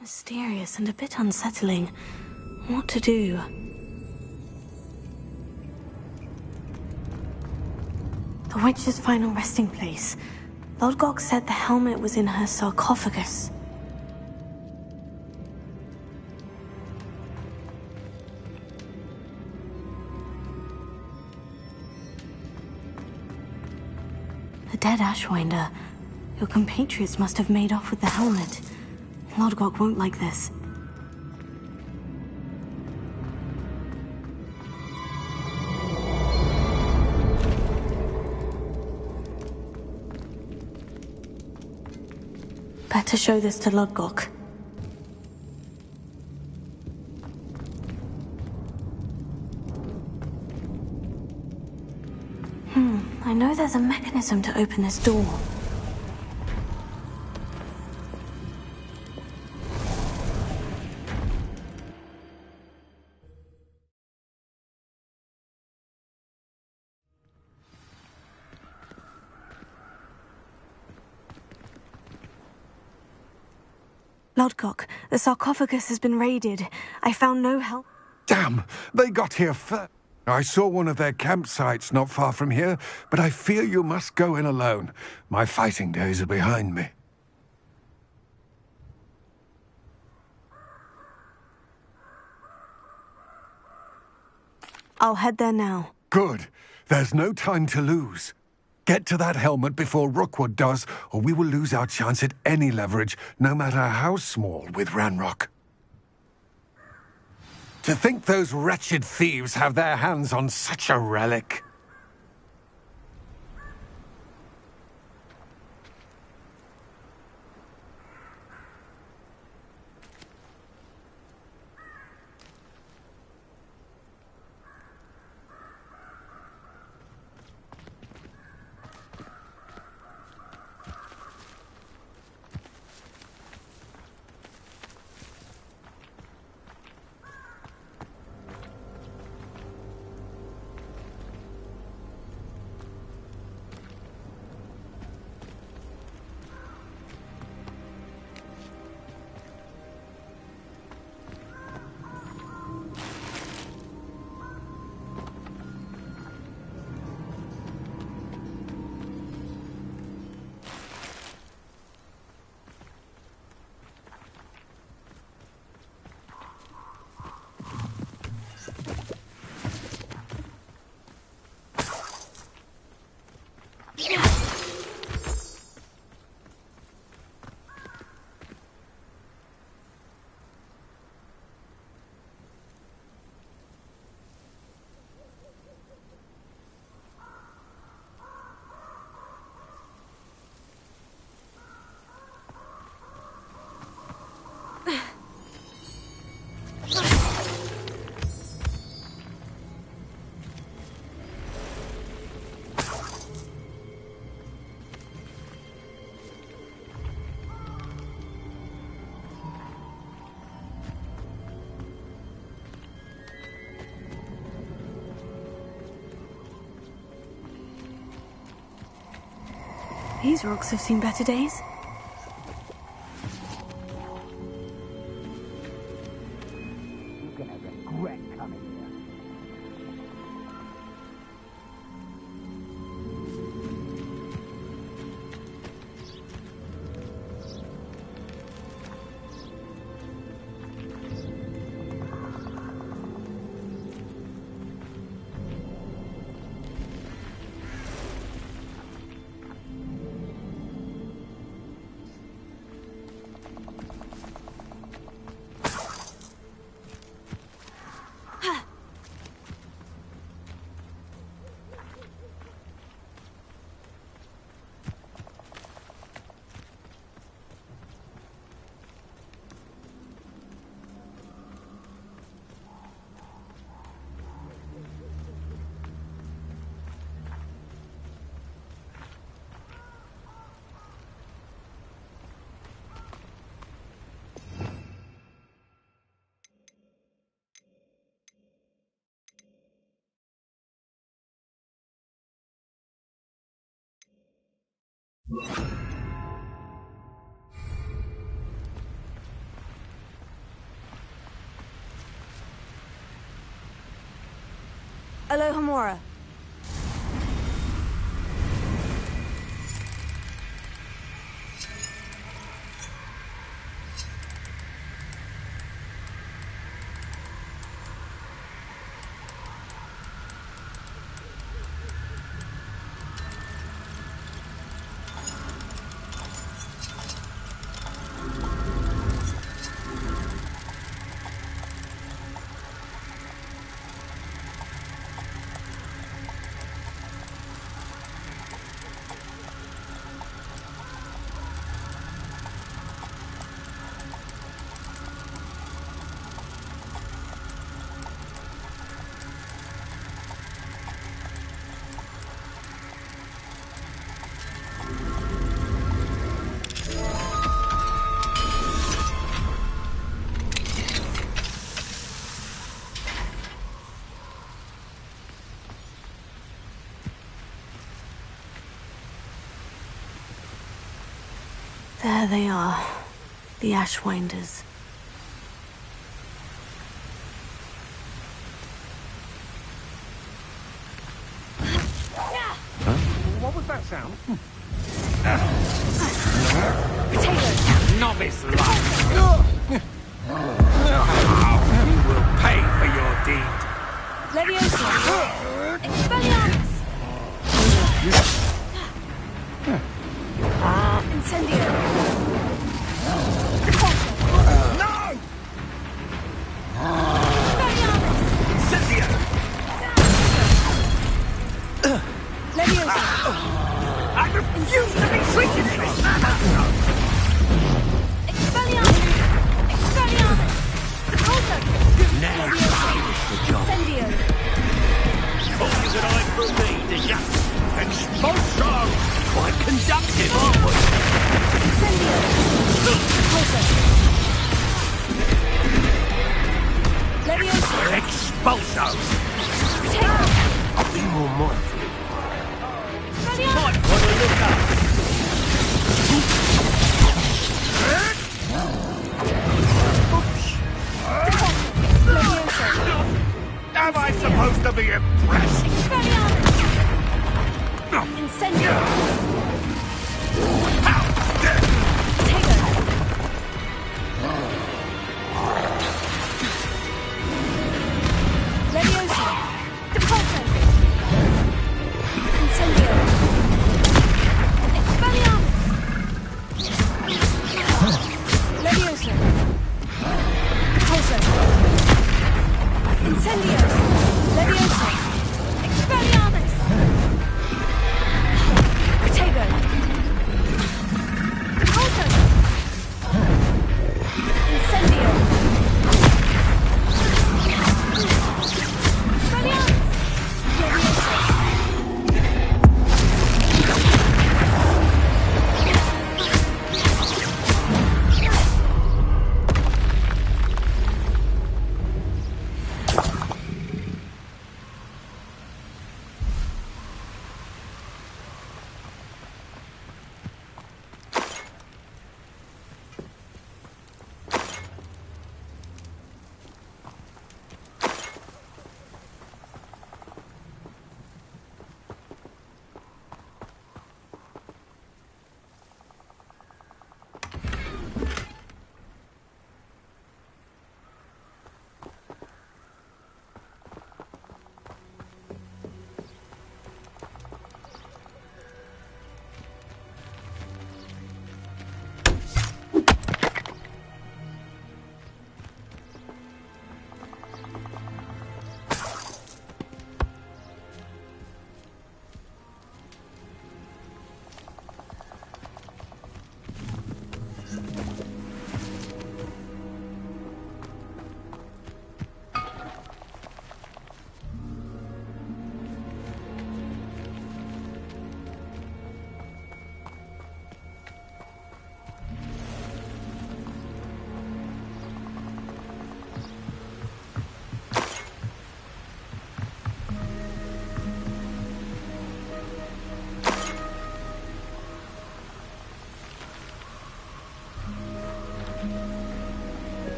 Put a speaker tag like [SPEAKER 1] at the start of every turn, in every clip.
[SPEAKER 1] Mysterious and a bit unsettling. What to do? The witch's final resting place. Lodgok said the helmet was in her sarcophagus. The dead Ashwinder. Your compatriots must have made off with the helmet. Lodgok won't like this. Better show this to Lodgok. I know there's a mechanism to open this door. Lodgok, the sarcophagus has been raided. I found no help.
[SPEAKER 2] Damn! They got here first. I saw one of their campsites not far from here, but I fear you must go in alone. My fighting days are behind me.
[SPEAKER 1] I'll head there now.
[SPEAKER 2] Good. There's no time to lose. Get to that helmet before Rookwood does, or we will lose our chance at any leverage, no matter how small, with Ranrock. To think those wretched thieves have their hands on such a relic.
[SPEAKER 1] These rocks have seen better days.
[SPEAKER 3] You're gonna regret coming here.
[SPEAKER 1] Alohomora. There they are, the Ashwinders.
[SPEAKER 2] Huh? What was that sound?
[SPEAKER 4] Novice life! You will pay for your deed!
[SPEAKER 1] Leviosa! Expelliarmus! Incendio!
[SPEAKER 4] No!
[SPEAKER 1] Expelliarmus!
[SPEAKER 4] Incendio!
[SPEAKER 1] Leviosa!
[SPEAKER 4] I refuse to be treated in this manner!
[SPEAKER 1] Expelliarmus! Expelliarmus! Also!
[SPEAKER 4] Now
[SPEAKER 1] Leviosa!
[SPEAKER 4] finish the job.
[SPEAKER 1] Incendio!
[SPEAKER 4] All you that I forbid, did ya? Expulso! Quite conductive, aren't we?
[SPEAKER 1] Incendio! Also! Leviosa!
[SPEAKER 4] Expulso!
[SPEAKER 1] Take!
[SPEAKER 4] Be more mindful.
[SPEAKER 1] Expelliarmus!
[SPEAKER 4] Might want to look up.
[SPEAKER 1] Leviosa!
[SPEAKER 4] Am I supposed to be impressed?
[SPEAKER 1] Expelliarmus! Incendio!
[SPEAKER 4] How dare
[SPEAKER 1] Tego! Leviosa! Depulso!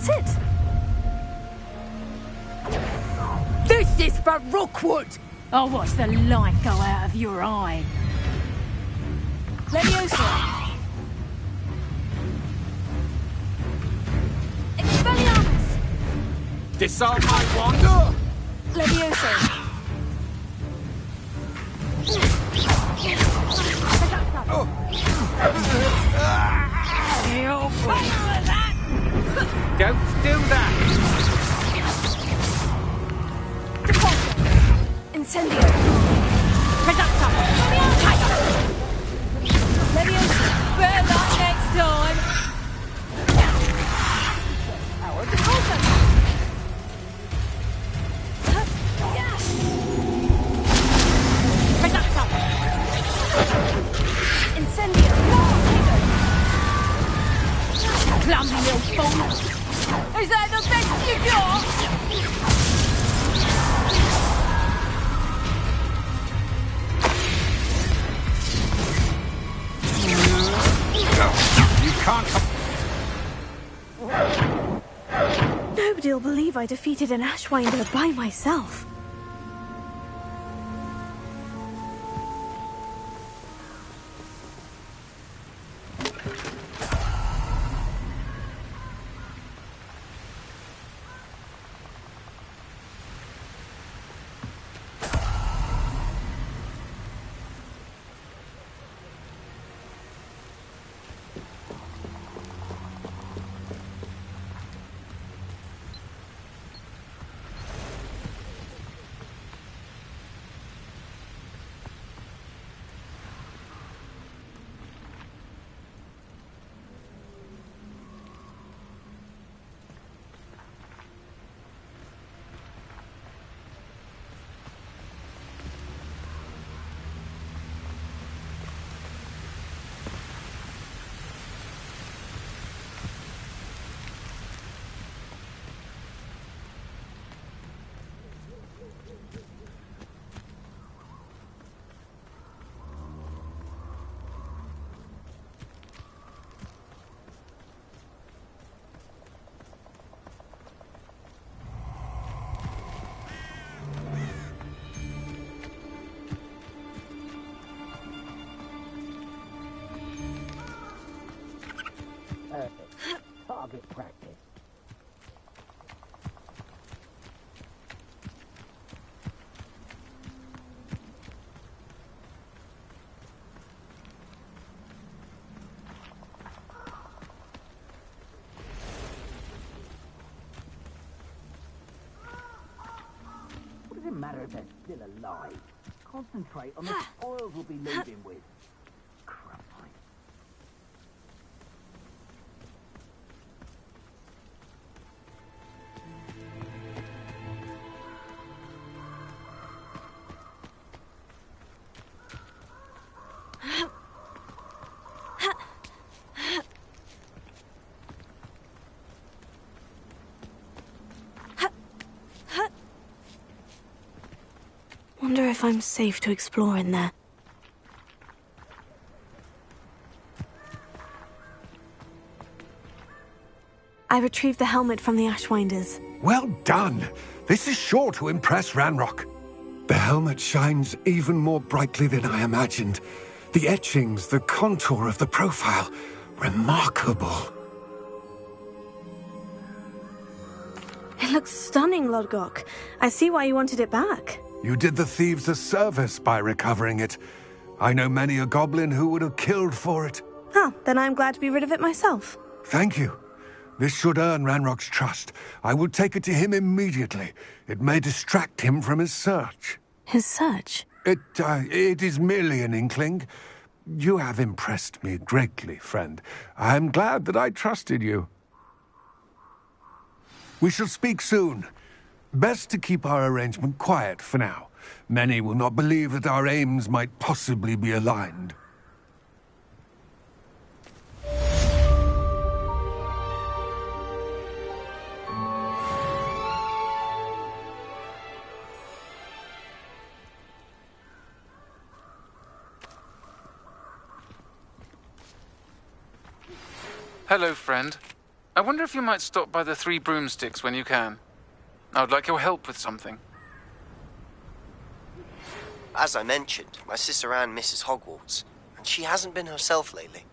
[SPEAKER 1] That's it!
[SPEAKER 5] This is for Rookwood! I'll watch the light go out of your eye.
[SPEAKER 1] Leviosa! Expelliarmus!
[SPEAKER 4] Disarm my wand!
[SPEAKER 1] Leviosa!
[SPEAKER 4] Don't do that!
[SPEAKER 1] Incendio! Reductor! Leviosa!
[SPEAKER 5] Better luck next time!
[SPEAKER 1] Reductor! Incendio!
[SPEAKER 5] Clumsy little fool! Is that the best you got?
[SPEAKER 4] You can't...
[SPEAKER 1] Nobody'll believe I defeated an Ashwinder by myself.
[SPEAKER 3] Perfect. Target practice. What does it matter if they're still alive? Concentrate on the spoils we'll be leaving with. Crap.
[SPEAKER 1] Wonder if I'm safe to explore in there. I retrieved the helmet from the Ashwinders.
[SPEAKER 2] Well done! This is sure to impress Ranrock. The helmet shines even more brightly than I imagined. The etchings, the contour of the profile. Remarkable.
[SPEAKER 1] It looks stunning, Lodgok. I see why you wanted it back.
[SPEAKER 2] You did the thieves a service by recovering it. I know many a goblin who would have killed for it.
[SPEAKER 1] Oh, then I'm glad to be rid of it myself.
[SPEAKER 2] Thank you. This should earn Ranrock's trust. I will take it to him immediately. It may distract him from his search.
[SPEAKER 1] His search?
[SPEAKER 2] It is merely an inkling. You have impressed me greatly, friend. I am glad that I trusted you. We shall speak soon. Best to keep our arrangement quiet for now. Many will not believe that our aims might possibly be aligned.
[SPEAKER 6] Hello, friend. I wonder if you might stop by the Three Broomsticks when you can. I would like your help with something.
[SPEAKER 7] As I mentioned, my sister Anne misses Hogwarts, and she hasn't been herself lately.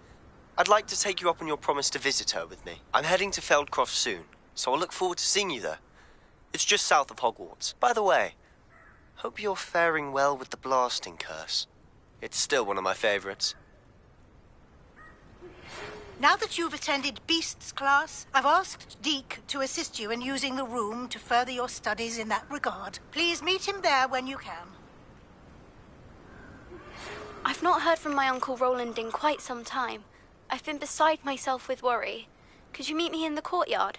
[SPEAKER 7] I'd like to take you up on your promise to visit her with me. I'm heading to Feldcroft soon, so I'll look forward to seeing you there. It's just south of Hogwarts. By the way, hope you're faring well with the blasting curse. It's still one of my favorites.
[SPEAKER 8] Now that you've attended Beasts class, I've asked Deke to assist you in using the room to further your studies in that regard. Please meet him there when you can.
[SPEAKER 9] I've not heard from my Uncle Roland in quite some time. I've been beside myself with worry. Could you meet me in the courtyard?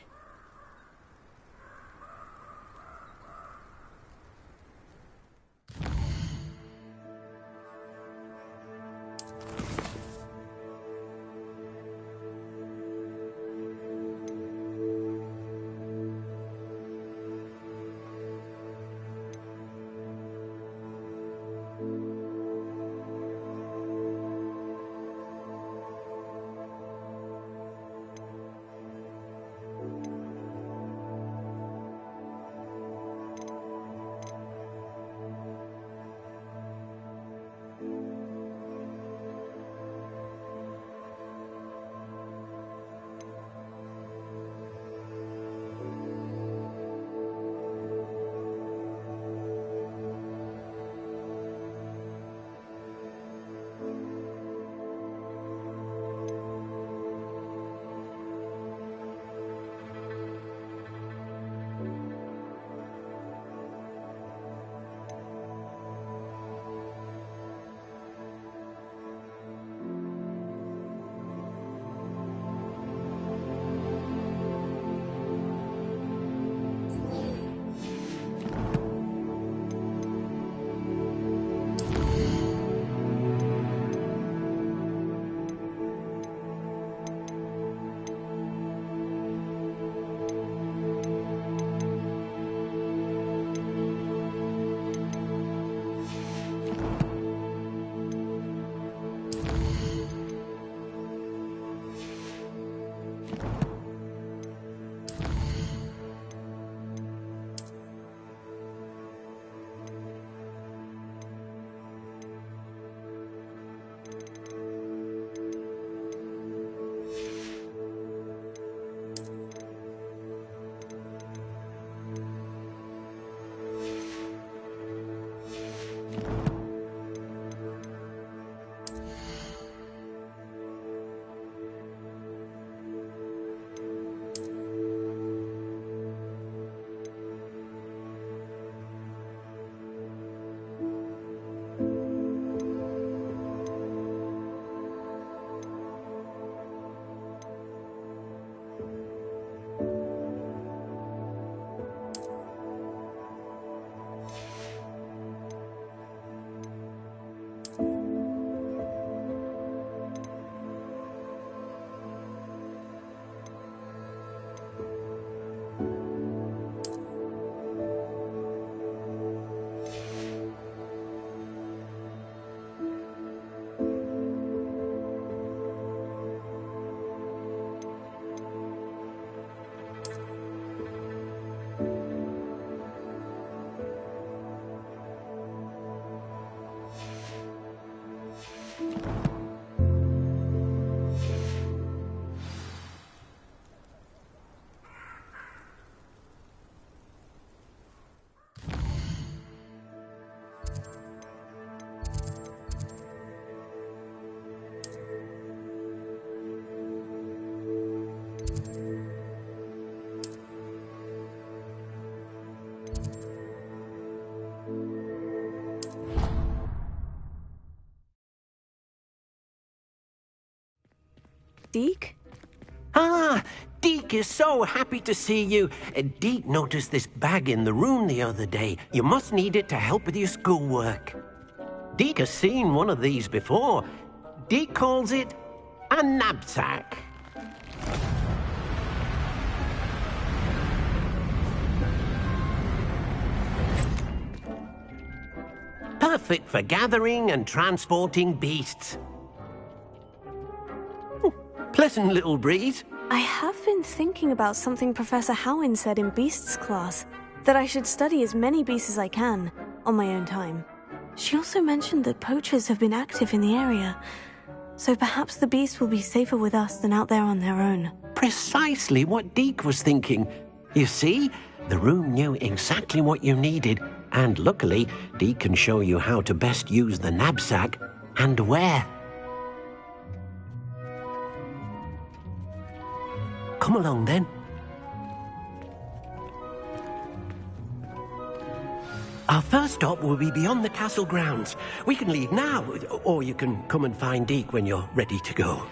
[SPEAKER 1] Deke?
[SPEAKER 4] Ah, Deke is so happy to see you. Deke noticed this bag in the room the other day. You must need it to help with your schoolwork. Deke has seen one of these before. Deke calls it a knapsack. Perfect for gathering and transporting beasts. Pleasant little breeze.
[SPEAKER 1] I have been thinking about something Professor Howin said in Beasts class, that I should study as many beasts as I can, on my own time. She also mentioned that poachers have been active in the area, so perhaps the beasts will be safer with us than out there on their own.
[SPEAKER 4] Precisely what Deke was thinking. You see, the room knew exactly what you needed, and luckily, Deke can show you how to best use the knapsack and where. Come along then. Our first stop will be beyond the castle grounds. We can leave now, or you can come and find Deke when you're ready to go.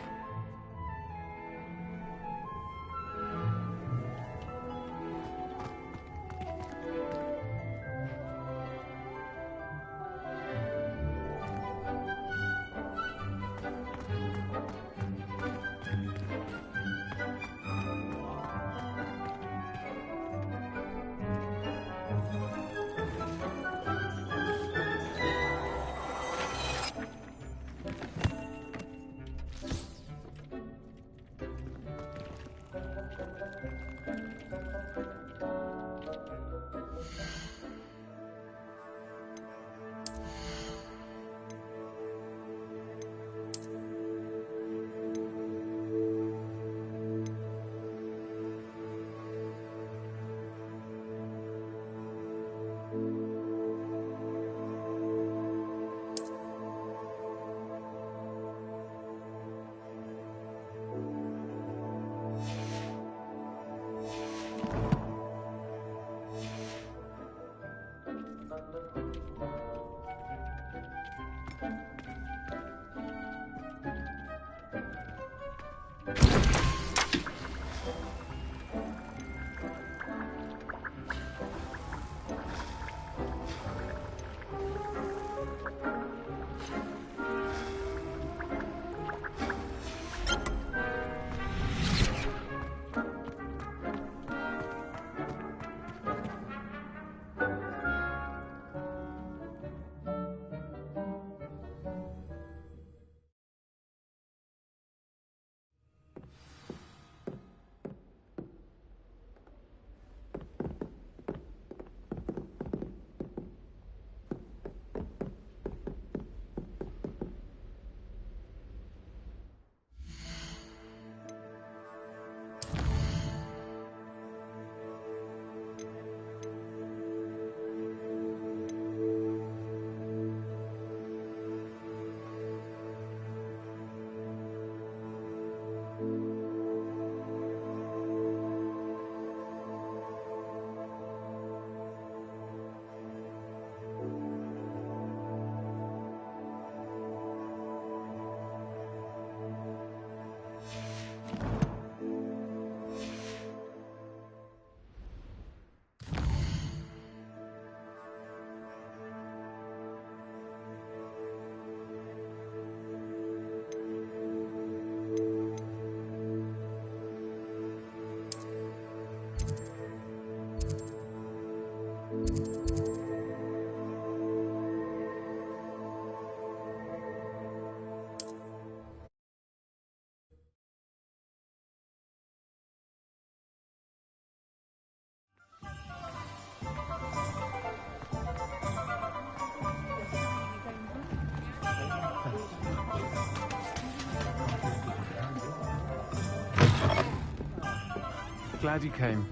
[SPEAKER 6] Glad you came.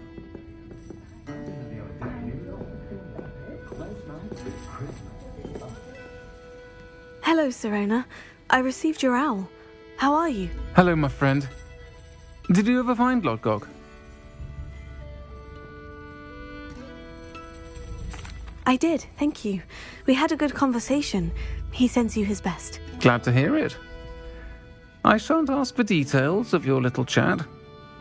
[SPEAKER 1] Hello, Serona. I received your owl. How are you?
[SPEAKER 6] Hello, my friend. Did you ever find Lodgok?
[SPEAKER 1] I did, thank you. We had a good conversation. He sends you his best.
[SPEAKER 6] Glad to hear it. I shan't ask for details of your little chat,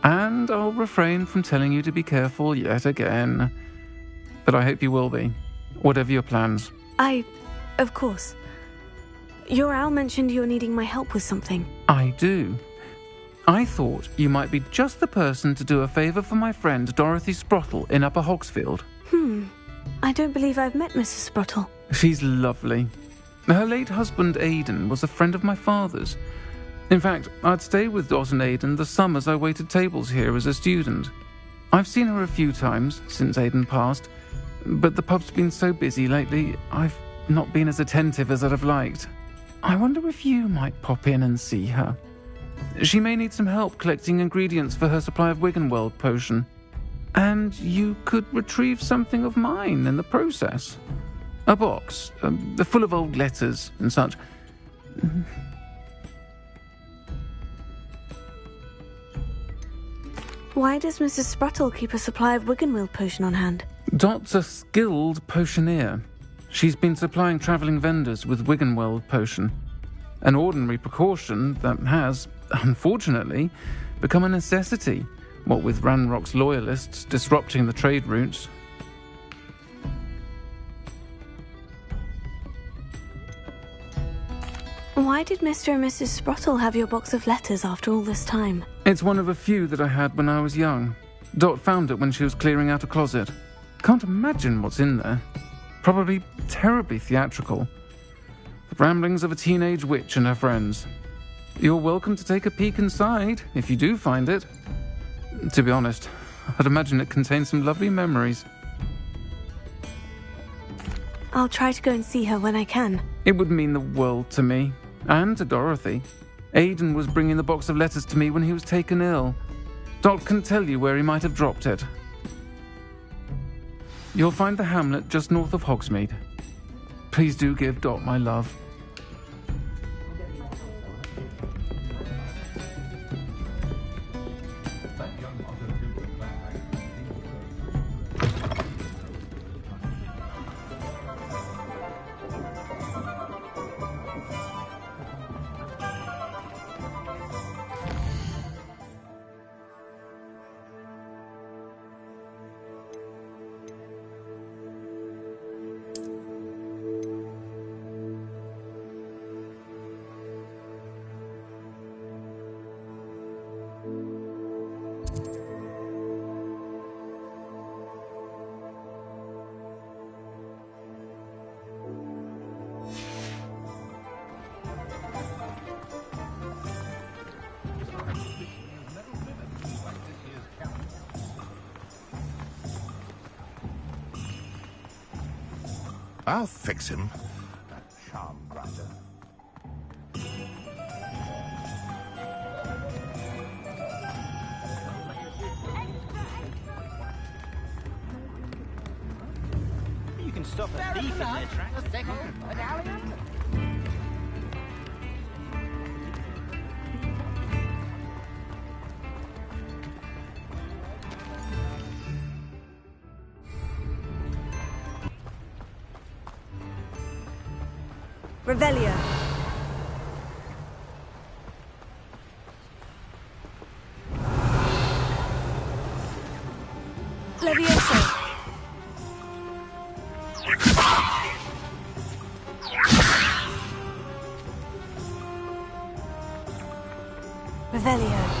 [SPEAKER 6] and I'll refrain from telling you to be careful yet again. But I hope you will be, whatever your plans.
[SPEAKER 1] Of course. Your owl mentioned you're needing my help with something.
[SPEAKER 6] I do. I thought you might be just the person to do a favour for my friend Dorothy Sprottle in Upper Hogsfield.
[SPEAKER 1] I don't believe I've met Mrs. Sprottle.
[SPEAKER 6] She's lovely. Her late husband, Aidan, was a friend of my father's. In fact, I'd stay with Dot and Aidan the summers I waited tables here as a student. I've seen her a few times since Aidan passed, but the pub's been so busy lately, I've not been as attentive as I'd have liked. I wonder if you might pop in and see her. She may need some help collecting ingredients for her supply of Wiggenweld potion. And you could retrieve something of mine in the process. A box, full of old letters and such.
[SPEAKER 1] Why does Mrs. Spruttle keep a supply of Wiggenweld potion on hand?
[SPEAKER 6] Dot's a skilled potioneer. She's been supplying travelling vendors with Wiggenweld potion. An ordinary precaution that has, unfortunately, become a necessity, what with Ranrock's loyalists disrupting the trade routes.
[SPEAKER 1] Why did Mr. and Mrs. Spruttle have your box of letters after all this time?
[SPEAKER 6] It's one of a few that I had when I was young. Dot found it when she was clearing out a closet. Can't imagine what's in there. Probably terribly theatrical. The ramblings of a teenage witch and her friends. You're welcome to take a peek inside, if you do find it. To be honest, I'd imagine it contains some lovely memories.
[SPEAKER 1] I'll try to go and see her when I can.
[SPEAKER 6] It would mean the world to me, and to Dorothy. Aidan was bringing the box of letters to me when he was taken ill. Dot can tell you where he might have dropped it. You'll find the hamlet just north of Hogsmeade. Please do give Dot my love.
[SPEAKER 10] I'll fix him. That charm grinder.
[SPEAKER 3] You can stop a thief in their tracks. A second medallion?
[SPEAKER 1] Revelio. Levioso. Revelio.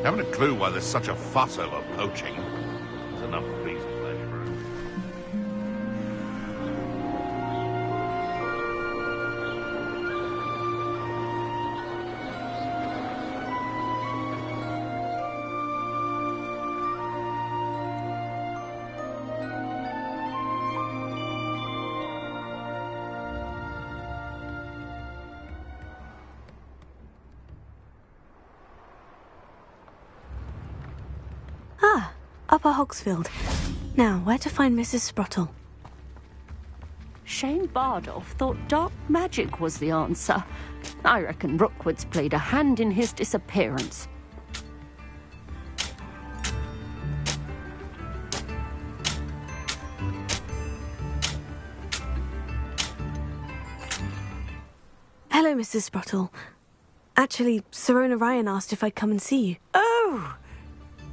[SPEAKER 10] Haven't a clue why there's such a fuss over poaching. There's enough reason for it.
[SPEAKER 1] Upper Hogsfield. Now, where to find Mrs. Sprottle?
[SPEAKER 11] Shane Bardolph thought dark magic was the answer. I reckon Rookwood's played a hand in his disappearance.
[SPEAKER 1] Hello, Mrs. Sprottle. Actually, Sirona Ryan asked if I'd come and see you.
[SPEAKER 11] Oh,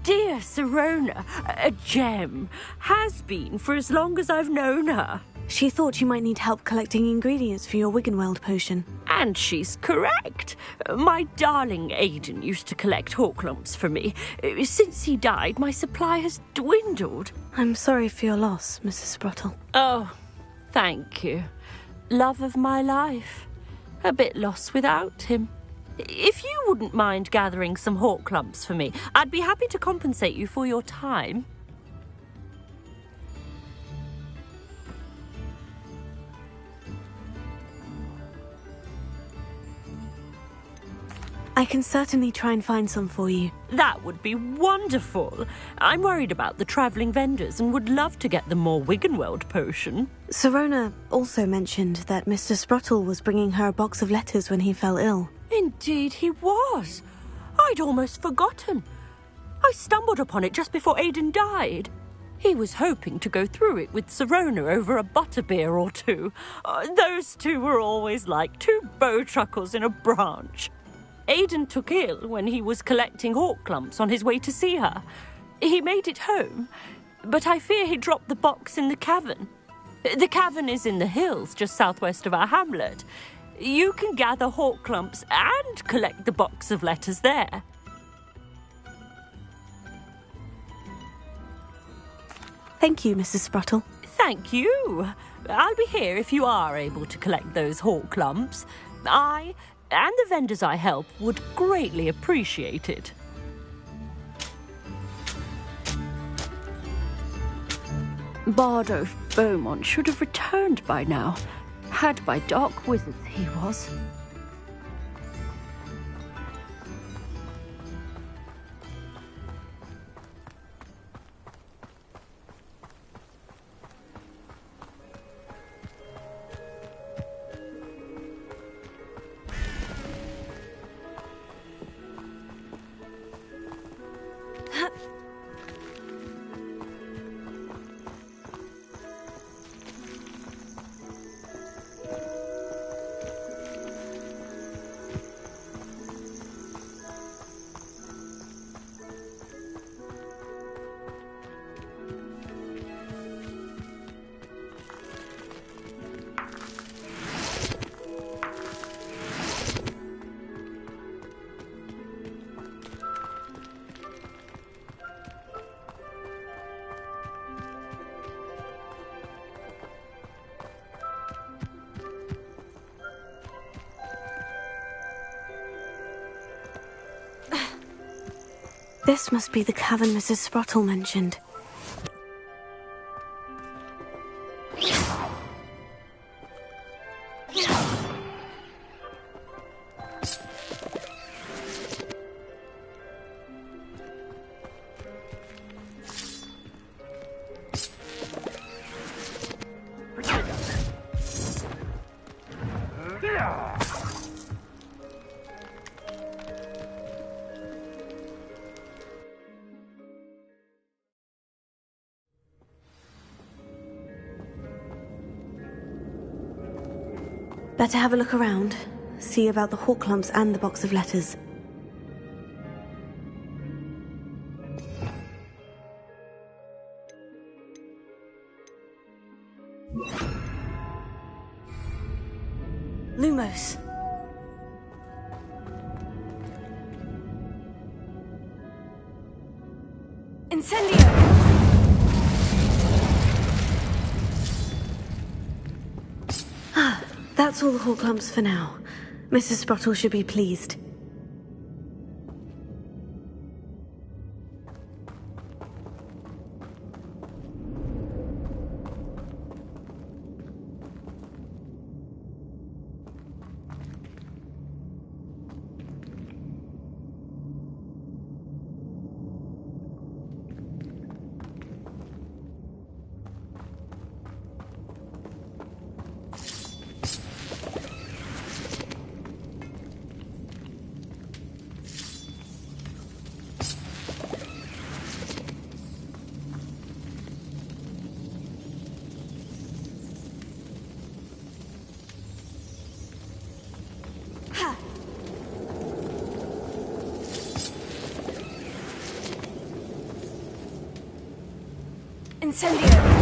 [SPEAKER 11] dear Sirona, a gem. Has been for as long as I've known her.
[SPEAKER 1] She thought you might need help collecting ingredients for your Wiggenweld potion.
[SPEAKER 11] And she's correct. My darling Aidan used to collect hawk lumps for me. Since he died, my supply has dwindled.
[SPEAKER 1] I'm sorry for your loss, Mrs. Sprottle.
[SPEAKER 11] Oh, thank you. Love of my life. A bit lost without him. If you wouldn't mind gathering some hawk lumps for me, I'd be happy to compensate you for your time.
[SPEAKER 1] I can certainly try and find some for you.
[SPEAKER 11] That would be wonderful. I'm worried about the travelling vendors and would love to get them more Wiggenweld potion.
[SPEAKER 1] Sirona also mentioned that Mr. Sprottle was bringing her a box of letters when he fell ill.
[SPEAKER 11] Indeed he was. I'd almost forgotten. I stumbled upon it just before Aidan died. He was hoping to go through it with Sirona over a butterbeer or two. Those two were always like two bowtruckles in a branch. Aidan took ill when he was collecting hawk clumps on his way to see her. He made it home, but I fear he dropped the box in the cavern. The cavern is in the hills just southwest of our hamlet. You can gather hawk clumps and collect the box of letters there.
[SPEAKER 1] Thank you, Mrs. Sprottle.
[SPEAKER 11] Thank you. I'll be here if you are able to collect those hawk clumps. I and the vendors I help would greatly appreciate it. Bardolph Beaumont should have returned by now. Had by dark wizards he was.
[SPEAKER 1] This must be the cavern Mrs. Sprottle mentioned. Better have a look around. See about the hawk lumps and the box of letters. Lumos. Incendio! That's all the hawk lumps for now. Mrs. Sprottle should be pleased. Incendio!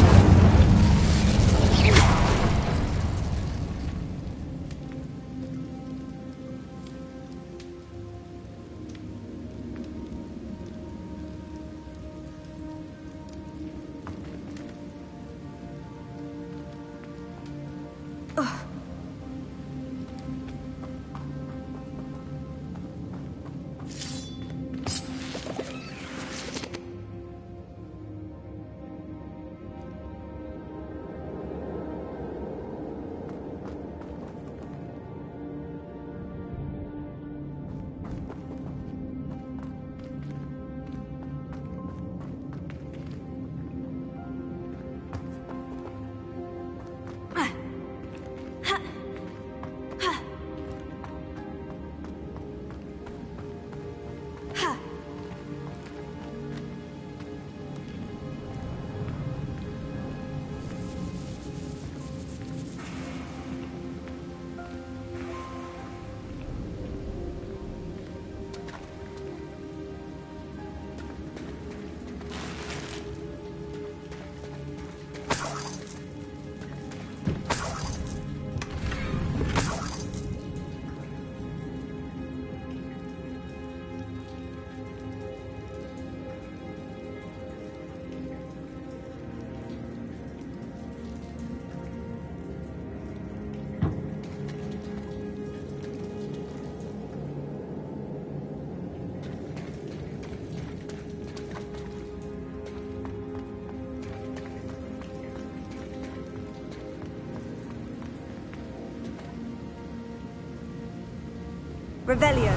[SPEAKER 1] Revelio.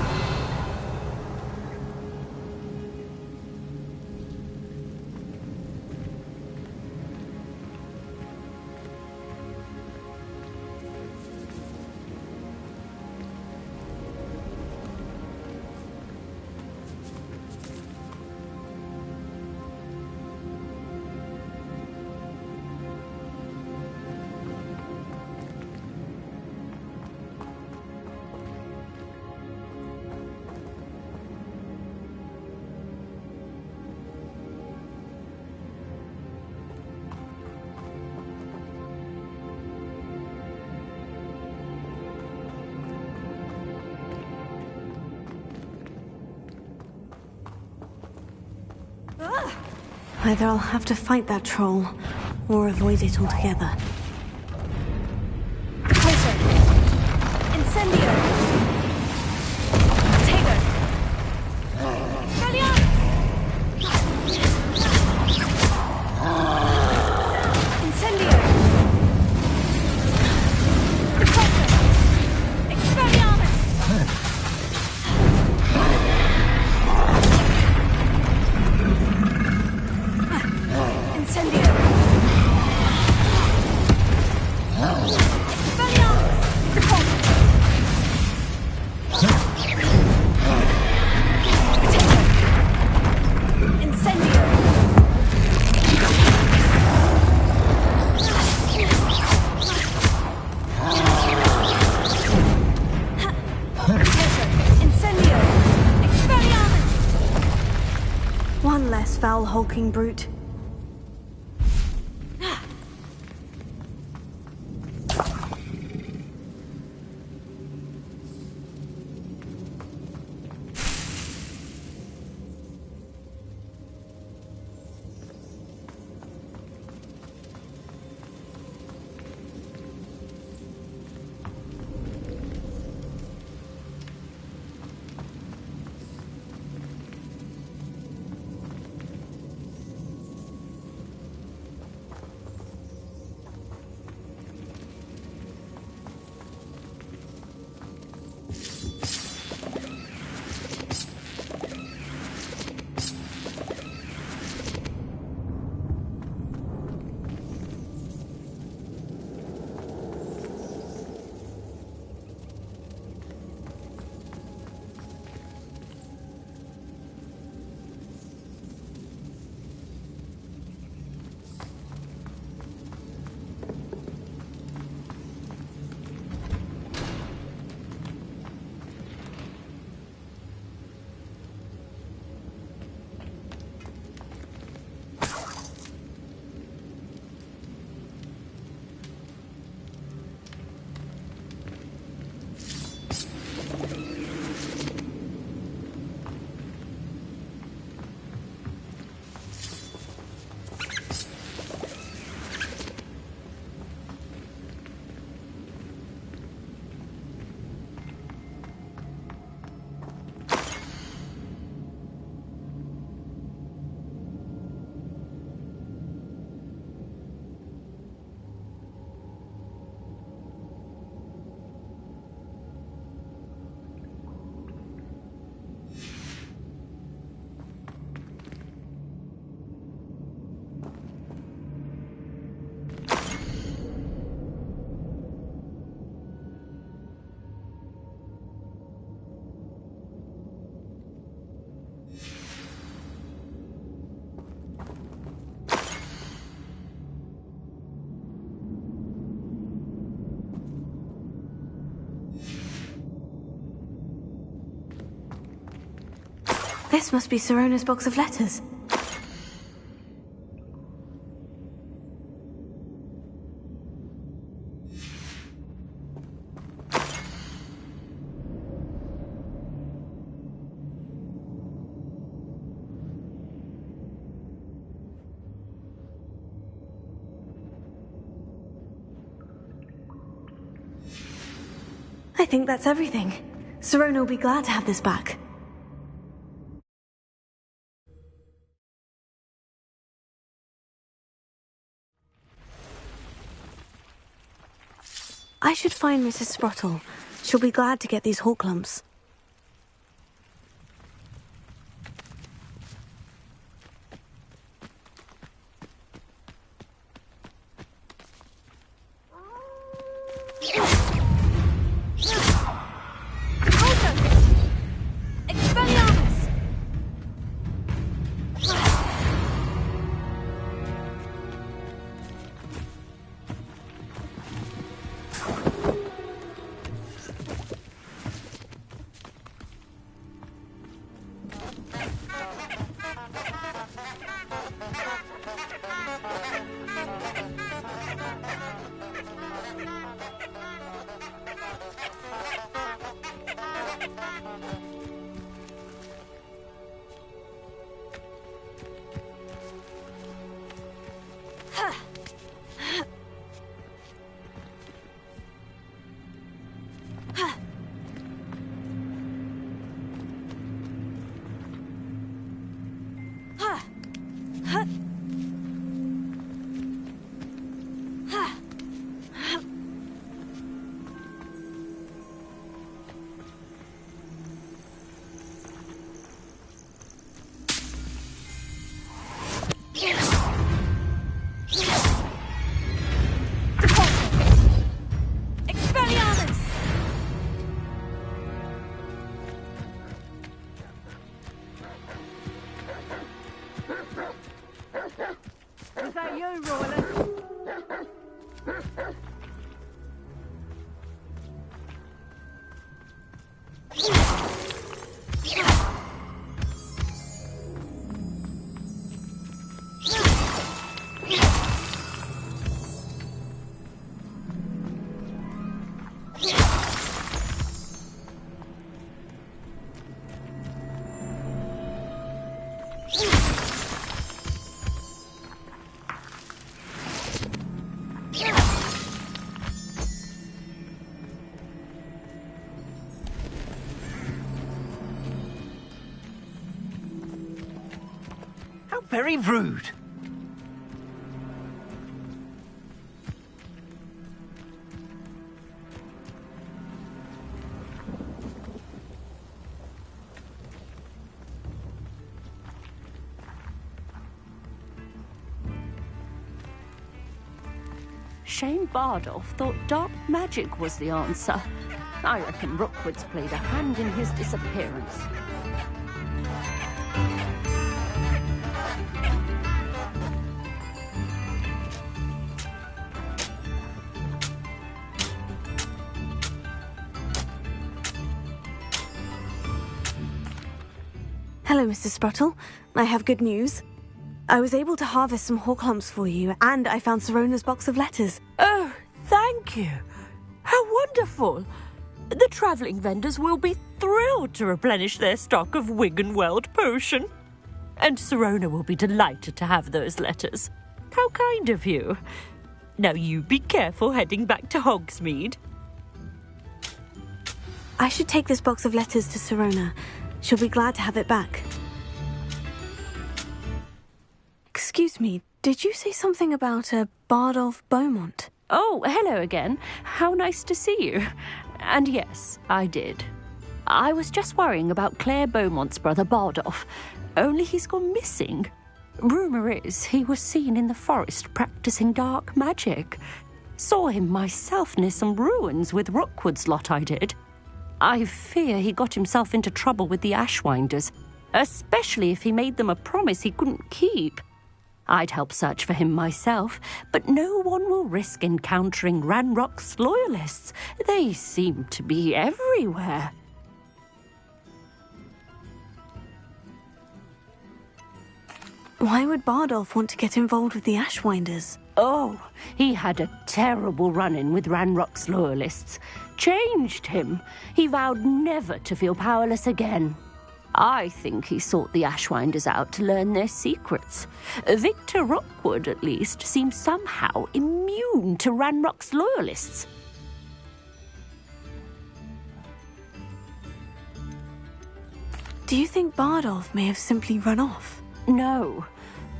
[SPEAKER 1] Either I'll have to fight that troll, or avoid it altogether. Closer! Incendio! Potato! Incendio! Repulsor! Expelliarmus! Incendio! Expelliarmus! Repulsor! Potato! Incendio! Incendio! Expelliarmus! One less foul hulking brute. This must be Sirona's box of letters. I think that's everything. Sirona will be glad to have this back. I should find Mrs. Sprottle. She'll be glad to get these hawk lumps.
[SPEAKER 4] Very rude.
[SPEAKER 11] Shane Bardolph thought dark magic was the answer. I reckon Rookwood's played a hand in his disappearance.
[SPEAKER 1] Hello, Mrs. Sprottle. I have good news. I was able to harvest some hawk lumps for you, and I found Sirona's box of letters.
[SPEAKER 11] Oh, thank you. How wonderful. The travelling vendors will be thrilled to replenish their stock of Wiggenweld potion. And Sirona will be delighted to have those letters. How kind of you. Now you be careful heading back to Hogsmeade.
[SPEAKER 1] I should take this box of letters to Sirona. She'll be glad to have it back. Excuse me, did you say something about a Bardolph Beaumont?
[SPEAKER 11] Oh, hello again. How nice to see you. And yes, I did. I was just worrying about Claire Beaumont's brother Bardolph, only he's gone missing. Rumour is he was seen in the forest practising dark magic. Saw him myself near some ruins with Rookwood's lot I did. I fear he got himself into trouble with the Ashwinders, especially if he made them a promise he couldn't keep. I'd help search for him myself, but no one will risk encountering Ranrock's loyalists. They seem to be everywhere.
[SPEAKER 1] Why would Bardolph want to get involved with the Ashwinders?
[SPEAKER 11] Oh, he had a terrible run-in with Ranrock's loyalists. Changed him. He vowed never to feel powerless again. I think he sought the Ashwinders out to learn their secrets. Victor Rookwood, at least, seems somehow immune to Ranrock's loyalists.
[SPEAKER 1] Do you think Bardolph may have simply run off?
[SPEAKER 11] No.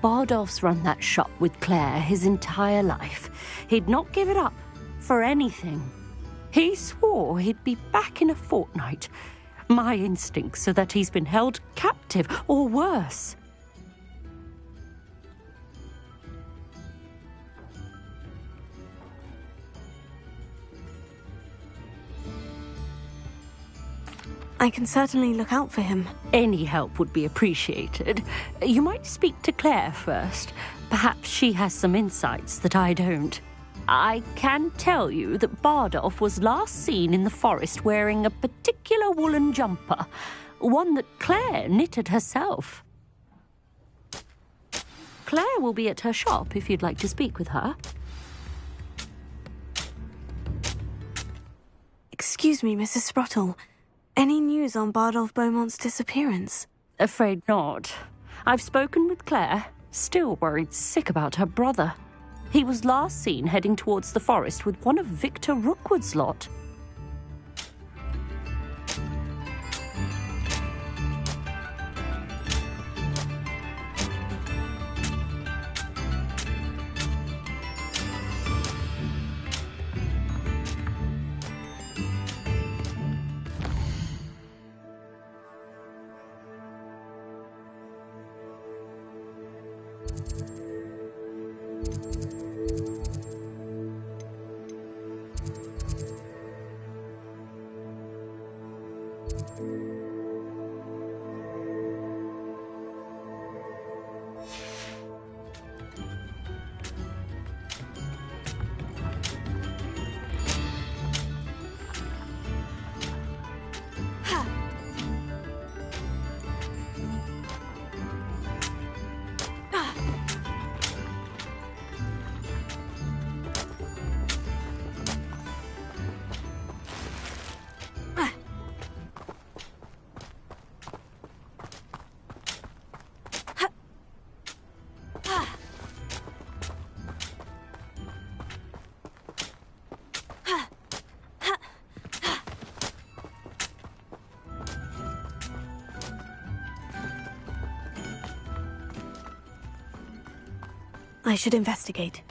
[SPEAKER 11] Bardolph's run that shop with Claire his entire life. He'd not give it up for anything. He swore he'd be back in a fortnight. My instincts are that he's been held captive, or worse.
[SPEAKER 1] I can certainly look out for him.
[SPEAKER 11] Any help would be appreciated. You might speak to Claire first. Perhaps she has some insights that I don't. I can tell you that Bardolph was last seen in the forest wearing a particular woolen jumper, one that Claire knitted herself. Claire will be at her shop if you'd like to speak with her.
[SPEAKER 1] Excuse me, Mrs. Sprottle. Any news on Bardolph Beaumont's disappearance?
[SPEAKER 11] Afraid not. I've spoken with Claire, still worried sick about her brother. He was last seen heading towards the forest with one of Victor Rookwood's lot.
[SPEAKER 1] I should investigate.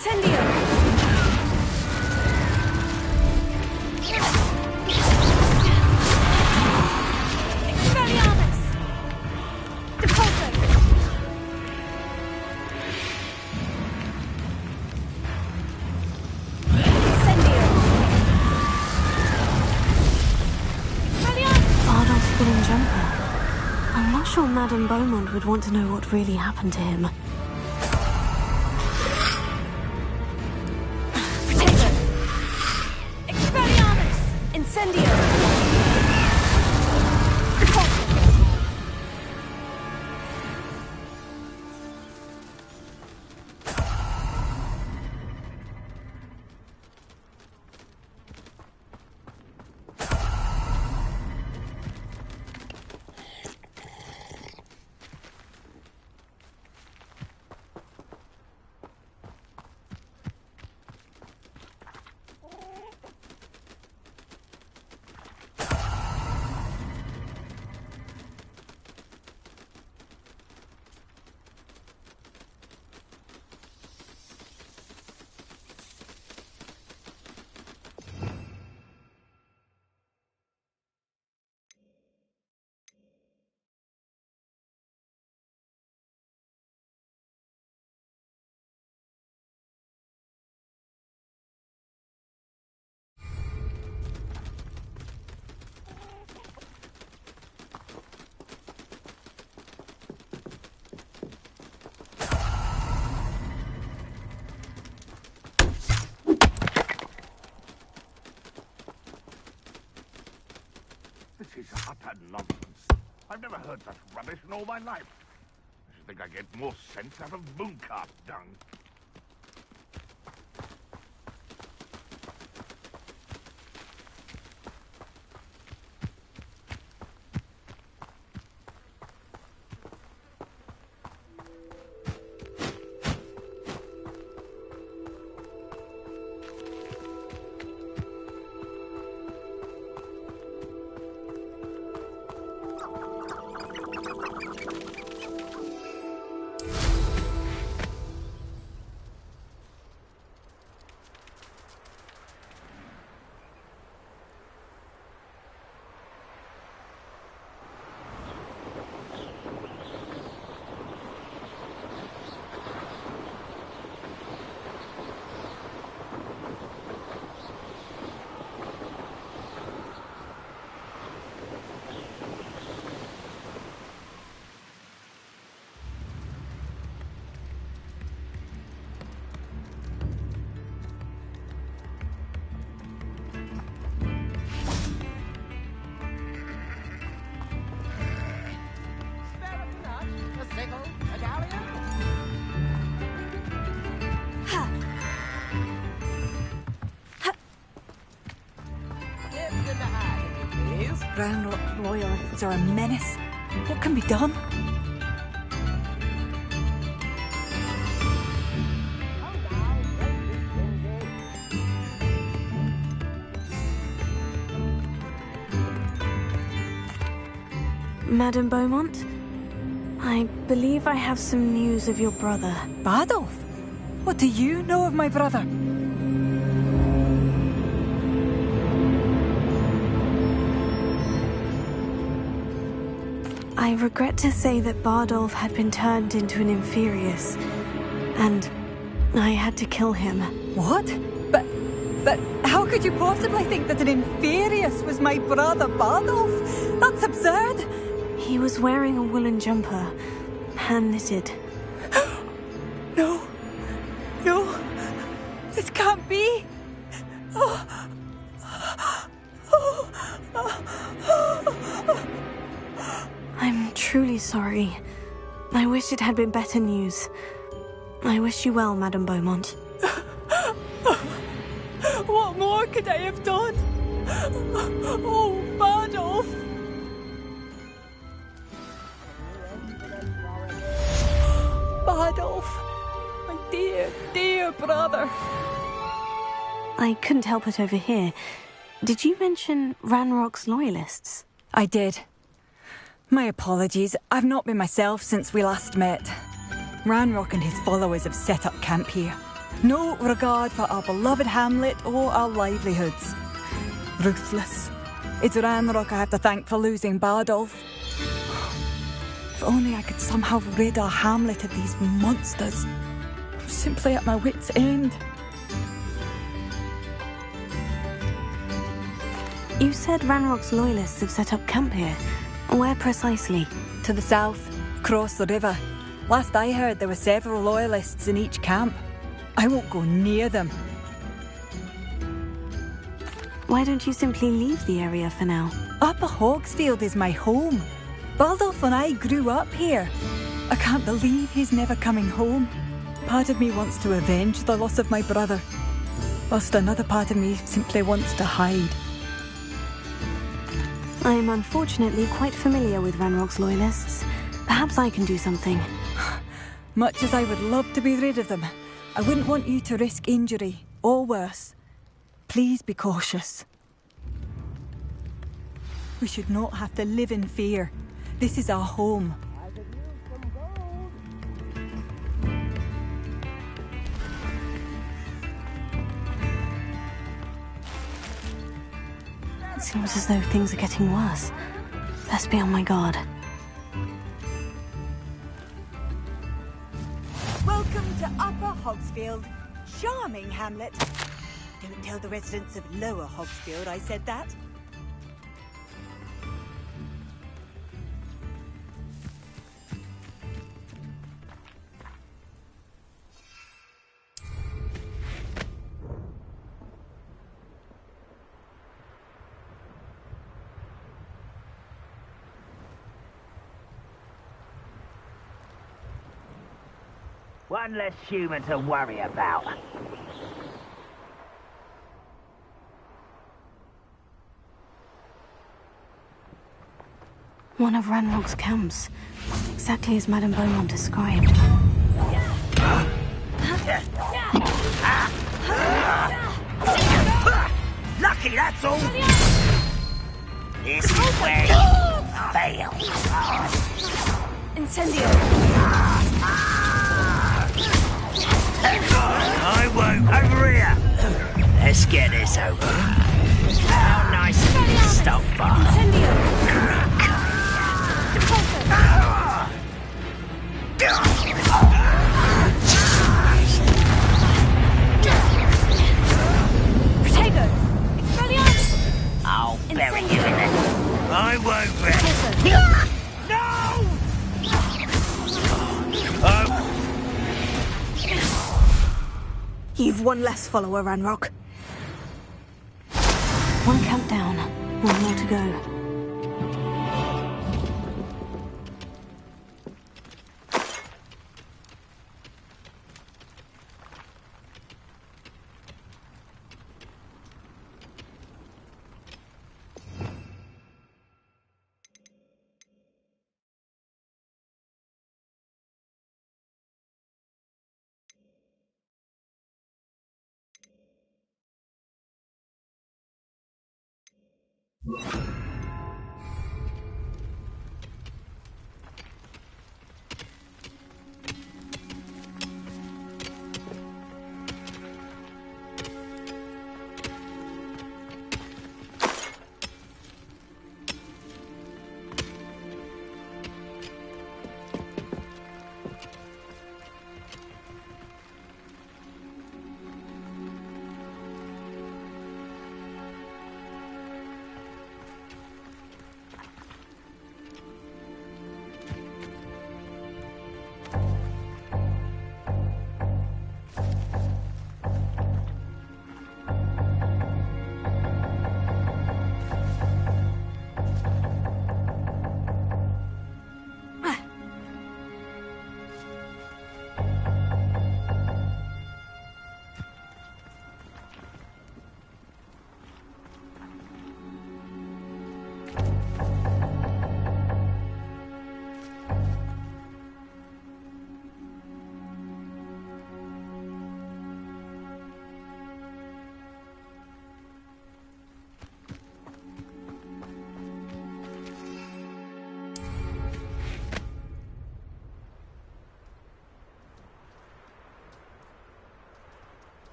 [SPEAKER 1] Incendio! Expelliarmus! Depulso! Incendio! Expelliarmus! Bardolph's wooden jumper. I'm not sure Madame Beaumont would want to know what really happened to him. Potato! Expelliarmus! Incendio!
[SPEAKER 10] This is utter nonsense. I've never heard such rubbish in all my life. I should think I get more sense out of mooncart dung.
[SPEAKER 12] Ranrock loyalists are a menace. What can be done?
[SPEAKER 1] Madame Beaumont, I believe I have some news of your brother.
[SPEAKER 12] Bardolph? What do you know of my brother?
[SPEAKER 1] I regret to say that Bardolph had been turned into an Inferius, and I had to kill him.
[SPEAKER 12] What? But how could you possibly think that an Inferius was my brother Bardolph? That's absurd!
[SPEAKER 1] He was wearing a woolen jumper, hand-knitted.
[SPEAKER 12] No. No. This can't be.
[SPEAKER 1] I'm truly sorry. I wish it had been better news. I wish you well, Madame Beaumont.
[SPEAKER 12] What more could I have done? Oh, Bardolph! Bardolph! My dear, dear brother!
[SPEAKER 1] I couldn't help it over here. Did you mention Ranrock's loyalists?
[SPEAKER 12] I did. My apologies. I've not been myself since we last met. Ranrock and his followers have set up camp here. No regard for our beloved hamlet or our livelihoods. Ruthless. It's Ranrock I have to thank for losing Bardolph. If only I could somehow rid our hamlet of these monsters. I'm simply at my wit's end.
[SPEAKER 1] You said Ranrock's loyalists have set up camp here. Where precisely?
[SPEAKER 12] To the south, across the river. Last I heard, there were several loyalists in each camp. I won't go near them.
[SPEAKER 1] Why don't you simply leave the area for now?
[SPEAKER 12] Upper Hogsfield is my home. Baldolph and I grew up here. I can't believe he's never coming home. Part of me wants to avenge the loss of my brother, whilst another part of me simply wants to hide.
[SPEAKER 1] I am unfortunately quite familiar with Ranrock's loyalists. Perhaps I can do something.
[SPEAKER 12] Much as I would love to be rid of them, I wouldn't want you to risk injury, or worse. Please be cautious. We should not have to live in fear. This is our home.
[SPEAKER 1] It seems as though things are getting worse. Best be on my guard.
[SPEAKER 12] Welcome to Upper Hogsfield. Charming hamlet. Don't tell the residents of Lower Hogsfield I said that.
[SPEAKER 3] One less human to worry about.
[SPEAKER 1] One of Ranrock's camps. Exactly as Madame Beaumont described.
[SPEAKER 3] Lucky, that's all! This is where you fail.
[SPEAKER 1] Incendio!
[SPEAKER 3] I won't. Over here. Let's get this over. How nice of you to stop by. I'll bury you in it. I won't rest. No!
[SPEAKER 1] You've one less follower, Ranrock. One camp down. One more to go.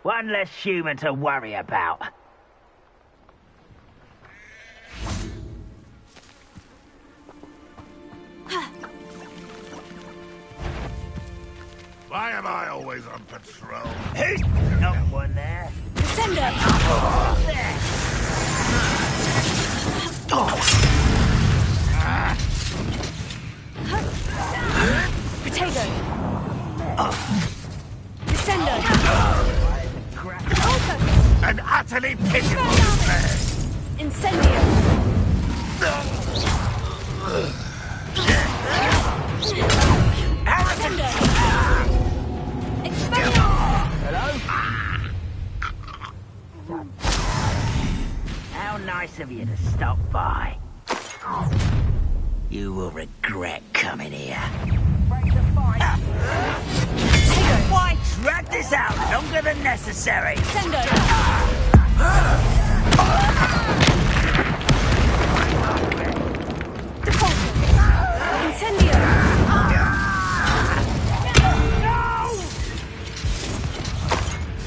[SPEAKER 3] One less human to worry about.
[SPEAKER 10] Why am I always on patrol?
[SPEAKER 3] Hey! Not one there.
[SPEAKER 1] Descender! Potato! Descender!
[SPEAKER 10] An utterly pitiful affair!
[SPEAKER 1] Incendio! Descender!
[SPEAKER 3] Hello? How nice of you to stop by. You will regret coming here. Why drag this out longer than necessary?
[SPEAKER 1] Descender! Incendio!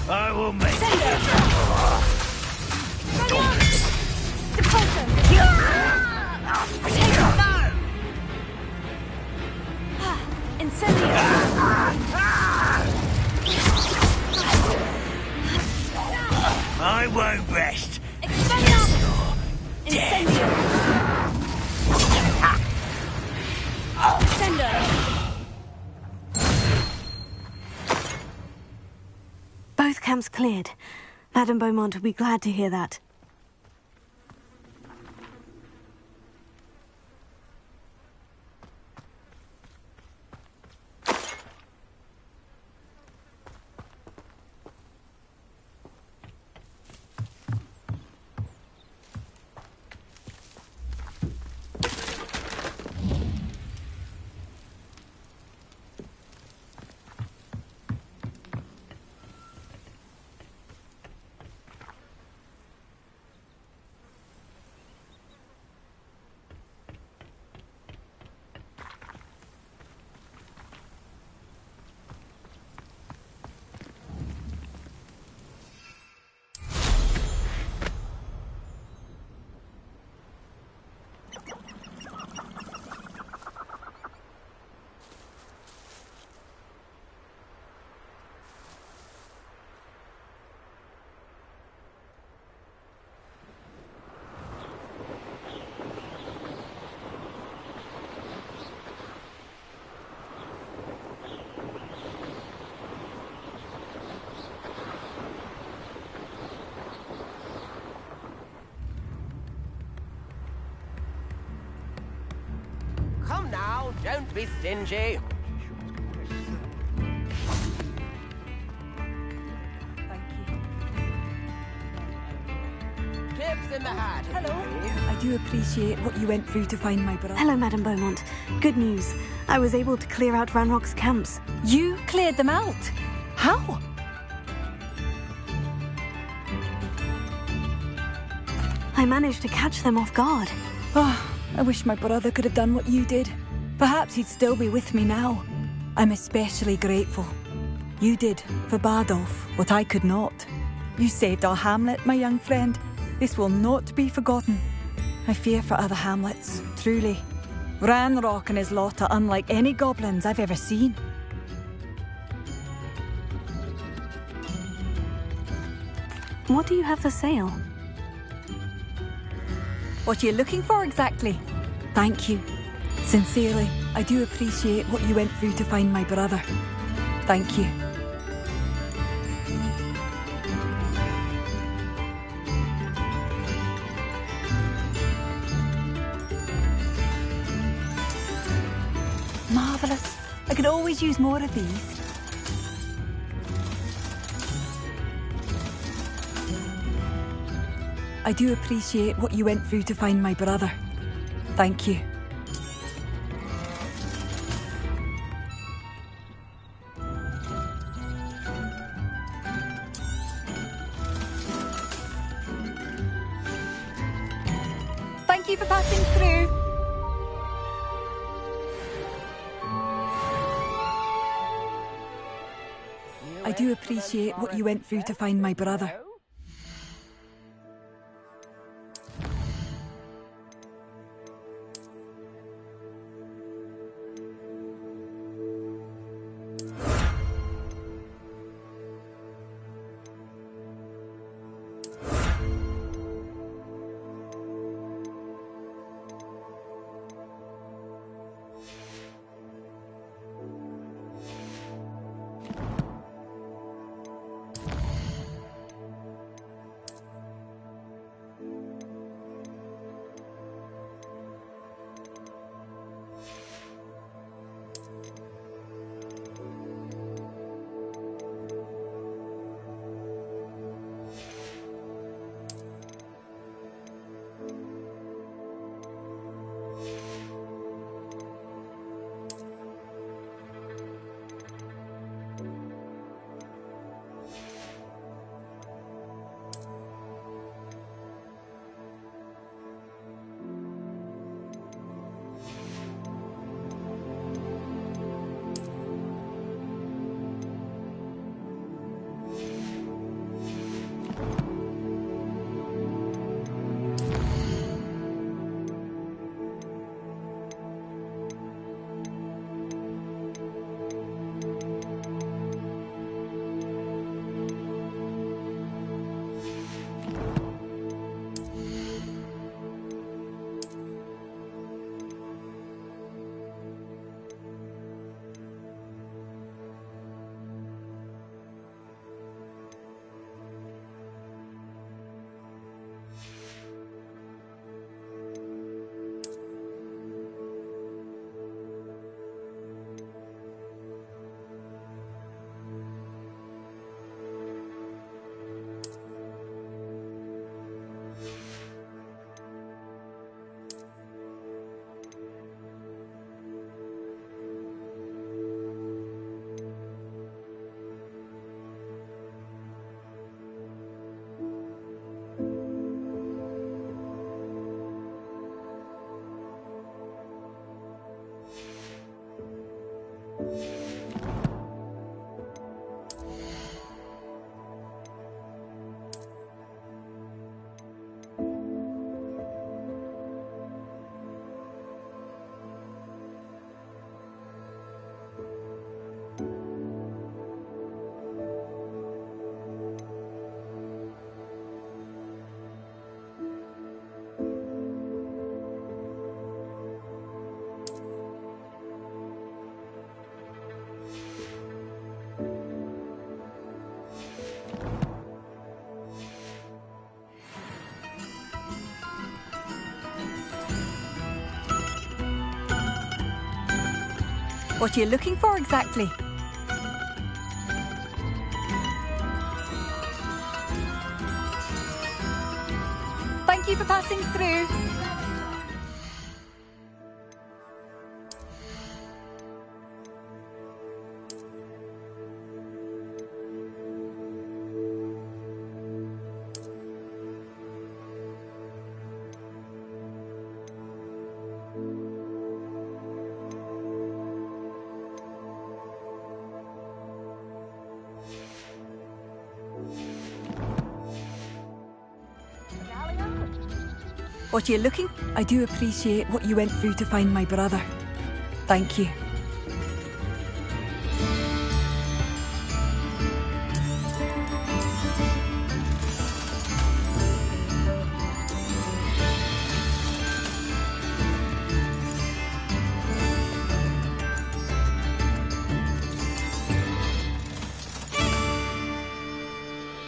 [SPEAKER 3] I will make I won't rest.
[SPEAKER 1] Incendio! Both camps cleared. Madame Beaumont will be glad to hear that.
[SPEAKER 4] Come now, don't be stingy. Tips in the hat.
[SPEAKER 12] Hello. I do appreciate what you went through to find my brother.
[SPEAKER 1] Hello, Madame Beaumont. Good news. I was able to clear out Ranrock's camps.
[SPEAKER 12] You cleared them out? How?
[SPEAKER 1] I managed to catch them off guard.
[SPEAKER 12] Oh, I wish my brother could have done what you did. Perhaps he'd still be with me now. I'm especially grateful. You did, for Bardolph, what I could not. You saved our hamlet, my young friend. This will not be forgotten. I fear for other hamlets, truly. Ranrock and his lot are unlike any goblins I've ever seen.
[SPEAKER 1] What do you have for sale?
[SPEAKER 12] What are you looking for exactly? Thank you. Sincerely, I do appreciate what you went through to find my brother. Thank you. Marvellous. I could always use more of these. I do appreciate what you went through to find my brother. Thank you. Thank you for passing through. I do appreciate what you went through to find my brother. What are you looking for exactly? Thank you for passing through. What are you looking? I do appreciate what you went through to find my brother. Thank you.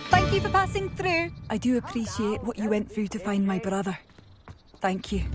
[SPEAKER 12] Thank you for passing through. I do appreciate what you went through to find my brother. Thank you.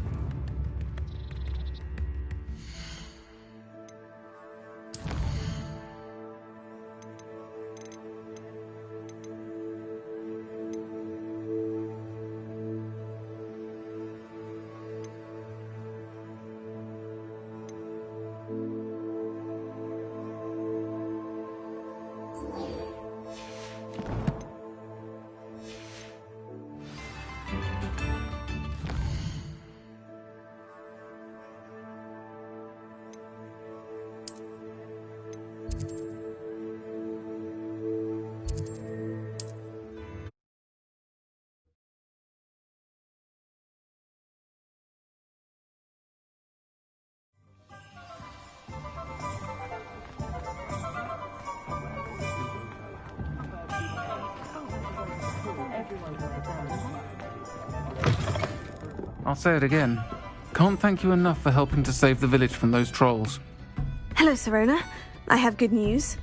[SPEAKER 6] I'll say it again. Can't thank you enough for helping to save the village from those trolls.
[SPEAKER 1] Hello, Sirona. I have good news.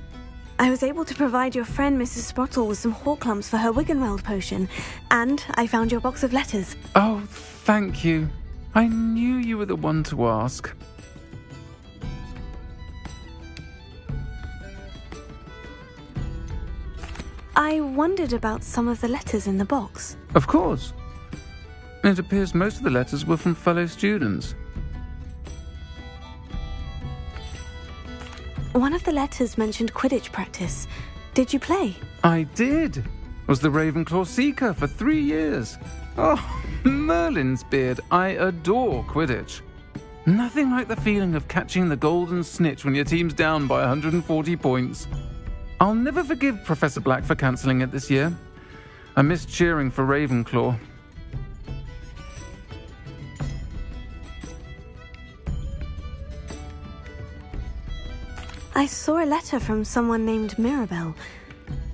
[SPEAKER 1] I was able to provide your friend Mrs. Sprottle with some hawk lumps for her Wiggenweld potion, and I found your box of letters.
[SPEAKER 6] Oh, thank you. I knew you were the one to ask.
[SPEAKER 1] I wondered about some of the letters in the box.
[SPEAKER 6] Of course. It appears most of the letters were from fellow students.
[SPEAKER 1] One of the letters mentioned Quidditch practice. Did you play?
[SPEAKER 6] I did. Was the Ravenclaw Seeker for 3 years. Oh, Merlin's beard. I adore Quidditch. Nothing like the feeling of catching the golden snitch when your team's down by 140 points. I'll never forgive Professor Black for cancelling it this year. I missed cheering for Ravenclaw.
[SPEAKER 1] I saw a letter from someone named Mirabelle.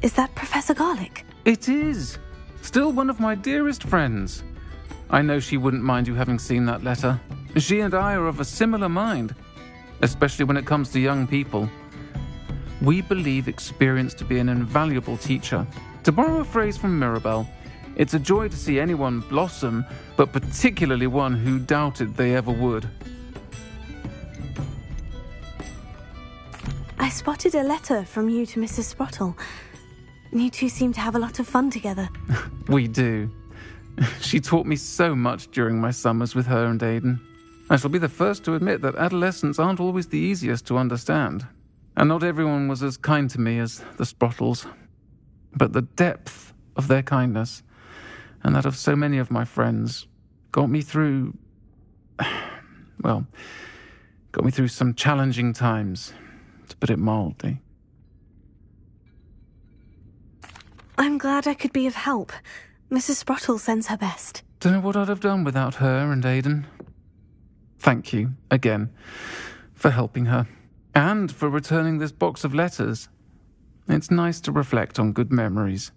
[SPEAKER 1] Is that Professor Garlick?
[SPEAKER 6] It is. Still one of my dearest friends. I know she wouldn't mind you having seen that letter. She and I are of a similar mind, especially when it comes to young people. We believe experience to be an invaluable teacher. To borrow a phrase from Mirabelle, it's a joy to see anyone blossom, but particularly one who doubted they ever would.
[SPEAKER 1] I spotted a letter from you to Mrs. Sprottle. You two seem to have a lot of fun together.
[SPEAKER 6] We do. She taught me so much during my summers with her and Aidan. I shall be the first to admit that adolescents aren't always the easiest to understand. And not everyone was as kind to me as the Sprottles. But the depth of their kindness, and that of so many of my friends, got me through some challenging times, to put it mildly.
[SPEAKER 1] I'm glad I could be of help. Mrs. Sprottle sends her best.
[SPEAKER 6] Don't know what I'd have done without her and Aidan. Thank you, again, for helping her. And for returning this box of letters. It's nice to reflect on good memories.